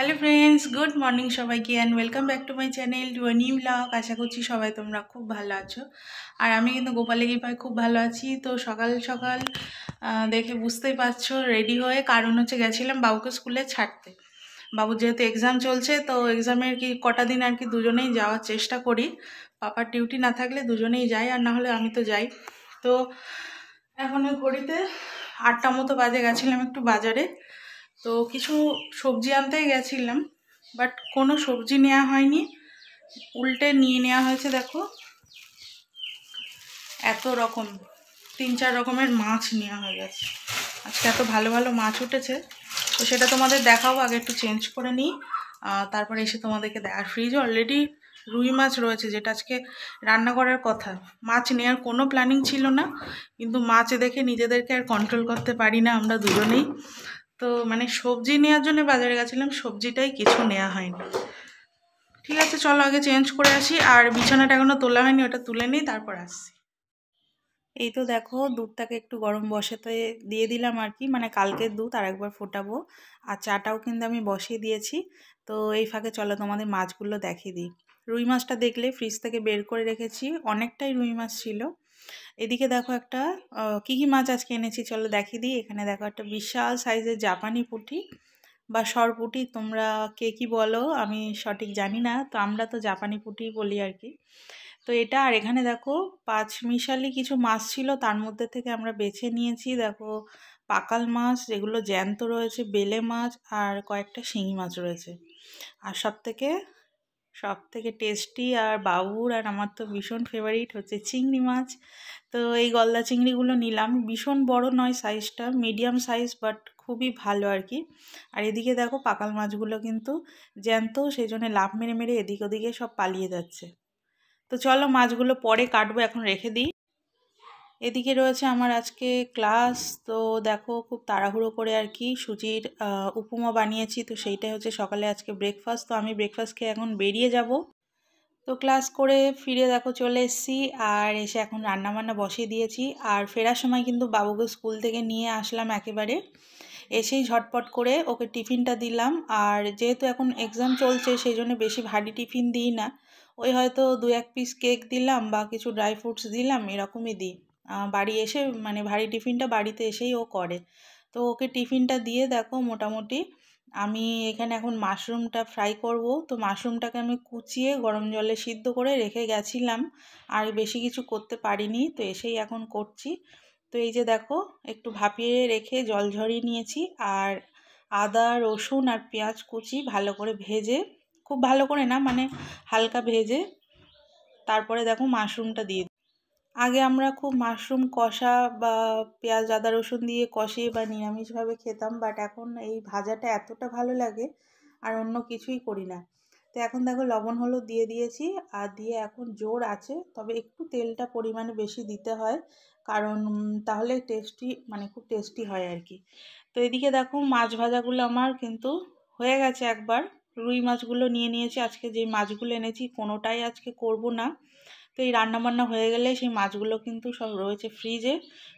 Hello friends, good morning সবাইকে and welcome back to my channel to a new blog. আশা করছি সবাই তোমরা খুব ভালো আছো। আর আমি কিন্তু গোপালের কৃপায় খুব ভালো আছি। তো সকাল সকাল দেখে বুঝতেই পারছো রেডি হয়ে, কারণ হচ্ছে গেছিলাম বাবুকে স্কুলে ছাড়তে। বাবুর যেহেতু এক্সাম চলছে, তো এক্সামের কি কটা দিন আর কি দুজনেই যাওয়ার চেষ্টা করি। পাপার ডিউটি না থাকলে দুজনেই যাই, আর না হলে আমি তো যাই। তো এখন ওই ঘড়িতে 8টা মতো বাজে, গেছিলাম একটু বাজারে। তো কিছু সবজি আনতেই গেছিলাম, বাট কোনো সবজি নেওয়া হয়নি, উল্টে নিয়ে নেওয়া হয়েছে। দেখো এত রকম 3-4 রকমের মাছ নেওয়া হয়ে গেছে। আজকে এত ভালো ভালো মাছ উঠেছে, তো সেটা তোমাদের দেখাবো। আগে একটু চেঞ্জ করে নিই, তারপরে এসে তোমাদেরকে আর ফ্রিজে অলরেডি রুই মাছ রয়েছে, যেটা আজকে রান্না করার কথা। মাছ নেওয়ার কোনো প্ল্যানিং ছিল না, কিন্তু মাছ দেখে নিজেদেরকে আর কন্ট্রোল করতে পারি না আমরা দুজনেই। তো মানে সবজি নেওয়ার জন্য বাজারে গেছিলাম, সবজিটাই কিছু নেওয়া হয়নি। ঠিক আছে, চলো আগে চেঞ্জ করে আসি। আর বিছানাটা এখনো তোলা হয়নি, ওটা তুলে নিই, তারপর আসছি। এই তো দেখো, দুধটাকে একটু গরম বসাতে দিয়ে দিলাম আর কি, মানে কালকের দুধ আর একবার ফোটাবো। আর চাটাও কিন্তু আমি বসিয়ে দিয়েছি। তো এই ফাঁকে চলো তোমাদের মাছগুলো দেখিয়ে দিই। রুই মাছটা দেখলে ফ্রিজ থেকে বের করে রেখেছি, অনেকটাই রুই মাছ ছিল। এদিকে দেখো একটা কী কী মাছ আজকে এনেছি চলো দেখিয়ে দিই। এখানে দেখো একটা বিশাল সাইজের জাপানি পুঁটি বা সরপুঁটি, তোমরা কে কী বলো আমি সঠিক জানি না, তো আমরা তো জাপানি পুঁটিই বলি আর কি। তো এটা, আর এখানে দেখো পাঁচমিশালি কিছু মাছ ছিল, তার মধ্যে থেকে আমরা বেছে নিয়েছি। দেখো পাকাল মাছ যেগুলো জ্যান্ত রয়েছে, বেলে মাছ, আর কয়েকটা শিঙি মাছ রয়েছে। আর সব থেকে টেস্টি আর বাবুর আর আমার তো ভীষণ ফেভারিট হচ্ছে চিংড়ি মাছ। তো এই গলদা চিংড়িগুলো নিলাম, ভীষণ বড় নয় সাইজটা, মিডিয়াম সাইজ, বাট খুবই ভালো আর কি। আর এদিকে দেখো পাকাল মাছগুলো কিন্তু জ্যান্ত, সেই জন্য লাফ মেরে মেরে এদিক ওদিকে সব পালিয়ে যাচ্ছে। তো চলো মাছগুলো পরে কাটবো, এখন রেখে দিই। এদিকে রয়েছে আমার আজকে ক্লাস। তো দেখো খুব তাড়াহুড়ো করে আর কি সুজির উপমা বানিয়েছি, তো সেইটাই হচ্ছে সকালে আজকে ব্রেকফাস্ট। তো আমি ব্রেকফাস্ট খেয়ে এখন বেরিয়ে যাব। তো ক্লাস করে ফিরে দেখো চলে এসেছি, আর এসে এখন রান্নাবান্না বসিয়ে দিয়েছি। আর ফেরার সময় কিন্তু বাবুকে স্কুল থেকে নিয়ে আসলাম একেবারে, এসেই ঝটপট করে ওকে টিফিনটা দিলাম। আর যেহেতু এখন এক্সাম চলছে, সেই জন্য বেশি ভারী টিফিন দিই না, ওই হয়তো 2-1 পিস কেক দিলাম বা কিছু ড্রাই ফ্রুটস দিলাম, এরকমই দিই। বাড়ি এসে মানে ভারী টিফিনটা বাড়িতে এসেই ও করে। তো ওকে টিফিনটা দিয়ে দেখো মোটামুটি আমি এখানে এখন মাশরুমটা ফ্রাই করব। তো মাশরুমটাকে আমি কুচিয়ে গরম জলে সিদ্ধ করে রেখে গেছিলাম, আর বেশি কিছু করতে পারিনি, তো এসেই এখন করছি। তো এই যে দেখো একটু ভাপিয়ে রেখে জল ঝরিয়ে নিয়েছি, আর আদা রসুন আর পেঁয়াজ কুচি ভালো করে ভেজে, খুব ভালো করে না মানে হালকা ভেজে, তারপরে দেখো মাশরুমটা দিয়ে। আগে আমরা খুব মাশরুম কষা বা পেঁয়াজ আদা রসুন দিয়ে কষিয়ে বা নিরামিষভাবে খেতাম, বাট এখন এই ভাজাটা এতটা ভালো লাগে আর অন্য কিছুই করি না। তো এখন দেখো লবণ হলুদ দিয়ে দিয়েছি, আর দিয়ে এখন জোর আছে, তবে একটু তেলটা পরিমাণে বেশি দিতে হয়, কারণ তাহলে টেস্টি মানে খুব টেস্টি হয় আর কি। তো এদিকে দেখো মাছ ভাজাগুলো আমার কিন্তু হয়ে গেছে একবার। রুই মাছগুলো নিয়ে নিয়েছি, আজকে যে মাছগুলো এনেছি কোনোটাই আজকে করব না। তো এই রান্নাবান্না হয়ে গেলে সেই মাছগুলো কিন্তু সব রয়েছে ফ্রিজে,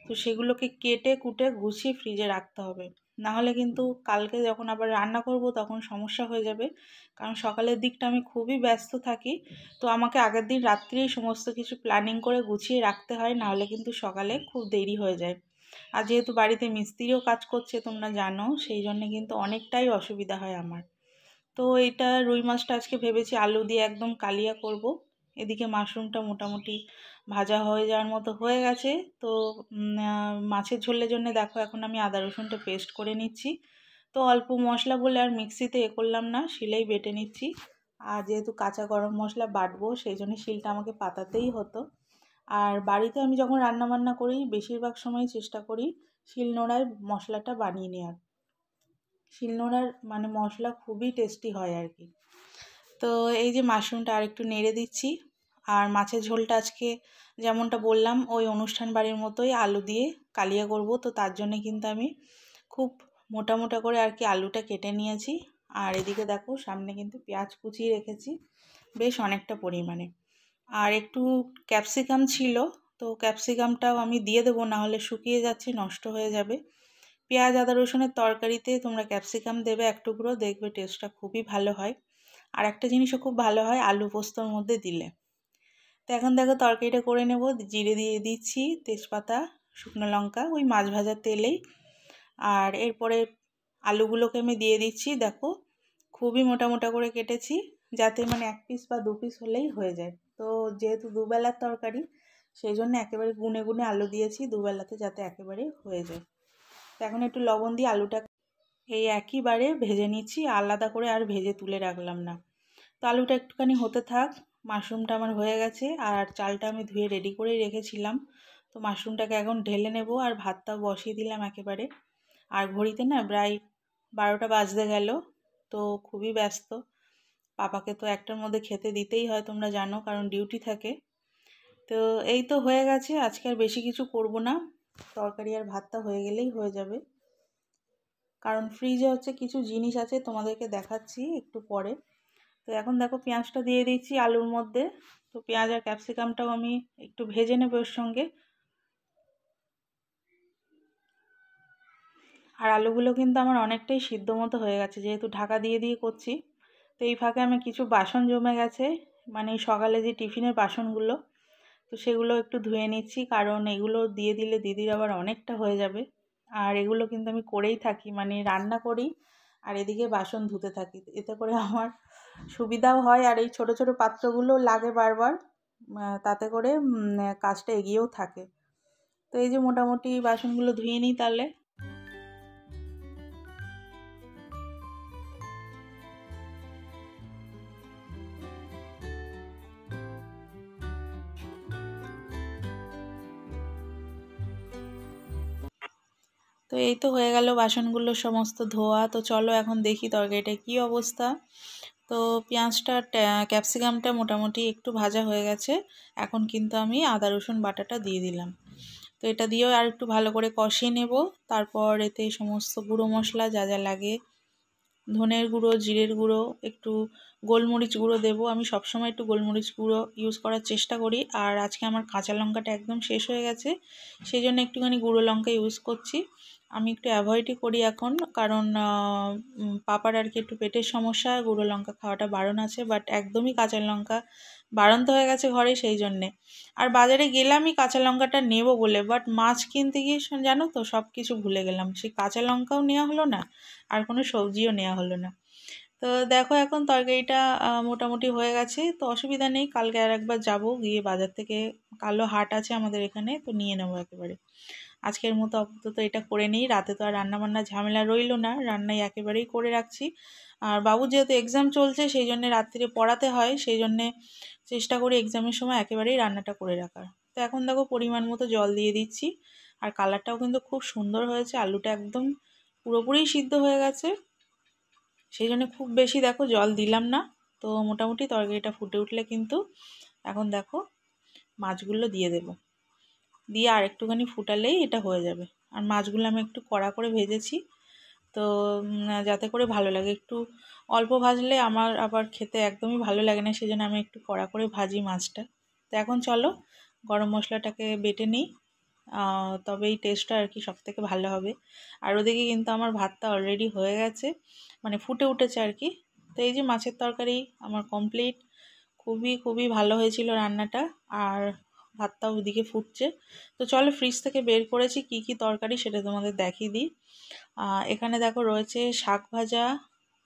তো সেগুলোকে কেটে কুটে গুছিয়ে ফ্রিজে রাখতে হবে, না হলে কিন্তু কালকে যখন আবার রান্না করব তখন সমস্যা হয়ে যাবে। কারণ সকালের দিকটা আমি খুবই ব্যস্ত থাকি, তো আমাকে আগের দিন রাত্রেই সমস্ত কিছু প্ল্যানিং করে গুছিয়ে রাখতে হয়, না হলে কিন্তু সকালে খুব দেরি হয়ে যায়। আর যেহেতু বাড়িতে মিস্ত্রিও কাজ করছে তোমরা জানো, সেই জন্য কিন্তু অনেকটাই অসুবিধা হয় আমার। তো এটা রুই মাছটা আজকে ভেবেছি আলু দিয়ে একদম কালিয়া করব। এদিকে মাশরুমটা মোটামুটি ভাজা হয়ে যাওয়ার মতো হয়ে গেছে। তো মাছের ঝোলের জন্য দেখো এখন আমি আদা রসুনটা পেস্ট করে নিচ্ছি। তো অল্প মশলা বলে আর মিক্সিতে করলাম না, শিলেই বেটে নিচ্ছি। আর যেহেতু কাঁচা গরম মশলা বাটবো, সেই জন্য শিলটা আমাকে পাতাতেই হতো। আর বাড়িতে আমি যখন রান্নাবান্না করি বেশিরভাগ সময় চেষ্টা করি শিলনোড়ায় মশলাটা বানিয়ে নেওয়ার। শিলনোড়ার মানে মশলা খুবই টেস্টি হয় আর কি। তো এই যে মাশরুমটা আরেকটু নেড়ে দিচ্ছি। আর মাছের ঝোলটা আজকে যেমনটা বললাম ওই অনুষ্ঠান বাড়ির মতোই আলু দিয়ে কালিয়া করব, তো তার জন্য কিন্তু আমি খুব মোটা মোটা করে আর কি আলুটা কেটে নিয়েছি। আর এদিকে দেখো সামনে কিন্তু পেঁয়াজ কুচিয়ে রেখেছি বেশ অনেকটা পরিমাণে। আর একটু ক্যাপসিকাম ছিল, তো ক্যাপসিকামটাও আমি দিয়ে দেবো, না হলে শুকিয়ে যাচ্ছে নষ্ট হয়ে যাবে। পেঁয়াজ আদা রসুনের তরকারিতে তোমরা ক্যাপসিকাম দেবে এক টুকরো, দেখবে টেস্টটা খুবই ভালো হয়। আর একটা জিনিসও খুব ভালো হয় আলু পোস্তর মধ্যে দিলে। তো এখন দেখো তরকারিটা করে নেব। জিরে দিয়ে দিচ্ছি, তেজপাতা, শুকনো লঙ্কা, ওই মাছ ভাজার তেলেই। আর এরপরে আলুগুলোকে আমি দিয়ে দিচ্ছি। দেখো খুবই মোটা মোটা করে কেটেছি, যাতে মানে 1 পিস বা 2 পিস হলেই হয়ে যায়। তো যেহেতু দুবেলার তরকারি, সেই জন্য একেবারে গুনে গুনে আলু দিয়েছি দুবেলাতে, যাতে একেবারে হয়ে যায়। তো এখন একটু লবণ দিয়ে আলুটা এই একইবারে ভেজে নিচ্ছি, আলাদা করে আর ভেজে তুলে রাখলাম না। তো আলুটা একটুখানি হতে থাক। মাশরুমটা আমার হয়ে গেছে, আর চালটা আমি ধুয়ে রেডি করেই রেখেছিলাম। তো মাশরুমটাকে এখন ঢেলে নেব, আর ভাতটাও বসিয়ে দিলাম একেবারে। আর ঘড়িতে না প্রায় 12টা বাজতে গেল। তো খুবই ব্যস্ত, পাপাকে তো 1টার মধ্যে খেতে দিতেই হয়, তোমরা জানো, কারণ ডিউটি থাকে। তো এই তো হয়ে গেছে, আজকে আর বেশি কিছু করব না। তরকারি আর ভাতটা হয়ে গেলেই হয়ে যাবে। কারণ ফ্রিজে হচ্ছে কিছু জিনিস আছে, তোমাদেরকে দেখাচ্ছি একটু পরে। তো এখন দেখো পেঁয়াজটা দিয়ে দিচ্ছি আলুর মধ্যে। তো পেঁয়াজ আর ক্যাপসিকামটাও আমি একটু ভেজে নেব এর সঙ্গে। আর আলুগুলো কিন্তু আমার অনেকটাই সিদ্ধ মতো হয়ে গেছে, যেহেতু ঢাকা দিয়ে দিয়ে করছি। তো এই ফাঁকে আমি কিছু বাসন জমে গেছে, মানে সকালে যে টিফিনের বাসনগুলো, তো সেগুলো একটু ধুয়ে নিচ্ছি, কারণ এগুলো দিয়ে দিলে দিদির আবার অনেকটা হয়ে যাবে। আর এগুলো কিন্তু আমি করেই থাকি, মানে রান্না করি আর এদিকে বাসন ধুতে থাকি। এতে করে আমার সুবিধাও হয়, আর এই ছোট ছোট পাত্রগুলো লাগে বারবার, তাতে করে কাজটা এগিয়েও থাকে। তো এই যে মোটামুটি বাসনগুলো ধুয়ে নিই তাহলে। তো এই তো হয়ে গেল বাসনগুলো সমস্ত ধোয়া। তো চলো এখন দেখি তরকারিটা কী অবস্থা। তো পেঁয়াজটা ক্যাপসিকামটা মোটামুটি একটু ভাজা হয়ে গেছে। এখন কিন্তু আমি আদা রসুন বাটাটা দিয়ে দিলাম। তো এটা দিয়েও আর একটু ভালো করে কষিয়ে নেব। তারপর এতে সমস্ত গুঁড়ো মশলা যা যা লাগে, ধনের গুঁড়ো, জিরের গুঁড়ো, একটু গোলমরিচ গুঁড়ো দেবো। আমি সবসময় একটু গোলমরিচ গুঁড়ো ইউজ করার চেষ্টা করি। আর আজকে আমার কাঁচা লঙ্কাটা একদম শেষ হয়ে গেছে, সেই জন্য একটুখানি গুঁড়ো লঙ্কা ইউজ করছি। আমি একটু অ্যাভয়েডই করি এখন, কারণ পাপার আর কি একটু পেটের সমস্যা, গুঁড়ো লঙ্কা খাওয়াটা বারণ আছে। বাট একদমই কাঁচা লঙ্কা বারণ তো হয়ে গেছে ঘরে, সেই জন্যে। আর বাজারে গেলামই কাঁচা লঙ্কাটা নেব বলে, বাট মাছ কিনতে গিয়ে জানো তো সব কিছু ভুলে গেলাম। সেই কাঁচা লঙ্কাও নেওয়া হলো না, আর কোনো সবজিও নেওয়া হলো না। তো দেখো এখন তরকারিটা মোটামুটি হয়ে গেছে। তো অসুবিধা নেই, কালকে আর একবার যাবো, গিয়ে বাজার থেকে, কালো হাট আছে আমাদের এখানে, তো নিয়ে নেবো একেবারে। আজকের মতো আপাতত এটা করে নিই, রাতে তো আর রান্নাবান্না ঝামেলা রইলো না, রান্নাই একেবারেই করে রাখছি। আর বাবু যেহেতু এক্সাম চলছে, সেই জন্যে রাত্রিরে পড়াতে হয়, সেই জন্যে চেষ্টা করি এক্সামের সময় একেবারেই রান্নাটা করে রাখার। তো এখন দেখো পরিমাণ মতো জল দিয়ে দিচ্ছি। আর কালারটাও কিন্তু খুব সুন্দর হয়েছে, আলুটা একদম পুরোপুরি সিদ্ধ হয়ে গেছে, সেই জন্য খুব বেশি দেখো জল দিলাম না। তো মোটামুটি তরকারিটা ফুটে উঠলে কিন্তু এখন দেখো মাছগুলো দিয়ে দেব, দিয়ে আর একটুখানি ফুটালেই এটা হয়ে যাবে। আর মাছগুলো আমি একটু কড়া করে ভেজেছি, তো যাতে করে ভালো লাগে। একটু অল্প ভাজলে আমার আবার খেতে একদমই ভালো লাগে না, সেই জন্য আমি একটু কড়া করে ভাজি মাছটা। তো এখন চলো গরম মশলাটাকে বেটে নিই, তবেই টেস্টটা আর কি সবথেকে ভালো হবে। আর ওদিকে কিন্তু আমার ভাতটা অলরেডি হয়ে গেছে, মানে ফুটে উঠেছে আর কি। তো এই যে মাছের তরকারি আমার কমপ্লিট, খুবই খুবই ভালো হয়েছিল রান্নাটা। আর ভাতটাও ওদিকে ফুটছে। তো চলো ফ্রিজ থেকে বের করেছি কি কি তরকারি সেটা তোমাদের দেখিয়ে দিই। এখানে দেখো রয়েছে শাক ভাজা,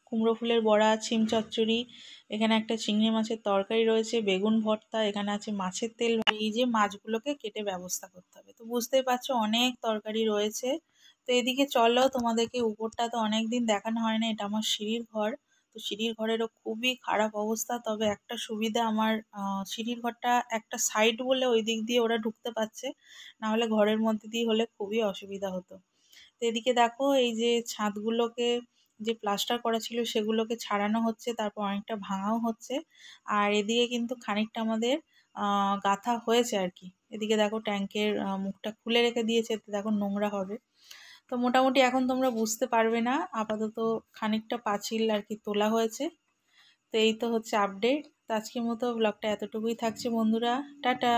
কুমড়ো ফুলের বড়া, শিম চচ্চড়ি, এখানে একটা চিংড়ি মাছের তরকারি রয়েছে, বেগুন ভর্তা, এখানে আছে মাছের তেল। এই যে মাছগুলোকে কেটে ব্যবস্থা করতে হবে, তো বুঝতেই পারছো অনেক তরকারি রয়েছে। তো এদিকে চলো তোমাদেরকে উপরটা তো অনেক দিন দেখানো হয় না, এটা আমার সিঁড়ির ঘর। তো সিঁড়ির ঘরেরও খুবই খারাপ অবস্থা, তবে একটা সুবিধা আমার, সিঁড়ির ঘরটা একটা সাইড বলে ওই দিক দিয়ে ওরা ঢুকতে পারছে, নাহলে ঘরের মধ্যে দিয়ে হলে খুবই অসুবিধা হতো। তো এদিকে দেখো এই যে ছাদগুলোকে যে প্লাস্টার করা ছিল সেগুলোকে ছাড়ানো হচ্ছে, তারপর অনেকটা ভাঙাও হচ্ছে। আর এদিকে কিন্তু খানিকটা আমাদের গাঁথা হয়েছে আর কি। এদিকে দেখো ট্যাঙ্কের মুখটা খুলে রেখে দিয়েছে, এতে দেখো নোংরা হবে। তো মোটামুটি এখন তোমরা বুঝতে পারবে না, আপাতত খানিকটা পাঁচিল আর কি তোলা হয়েছে। তো এই তো হচ্ছে আপডেট। তো আজকের মতো ব্লগটা এতটুকুই থাকছে বন্ধুরা, টাটা।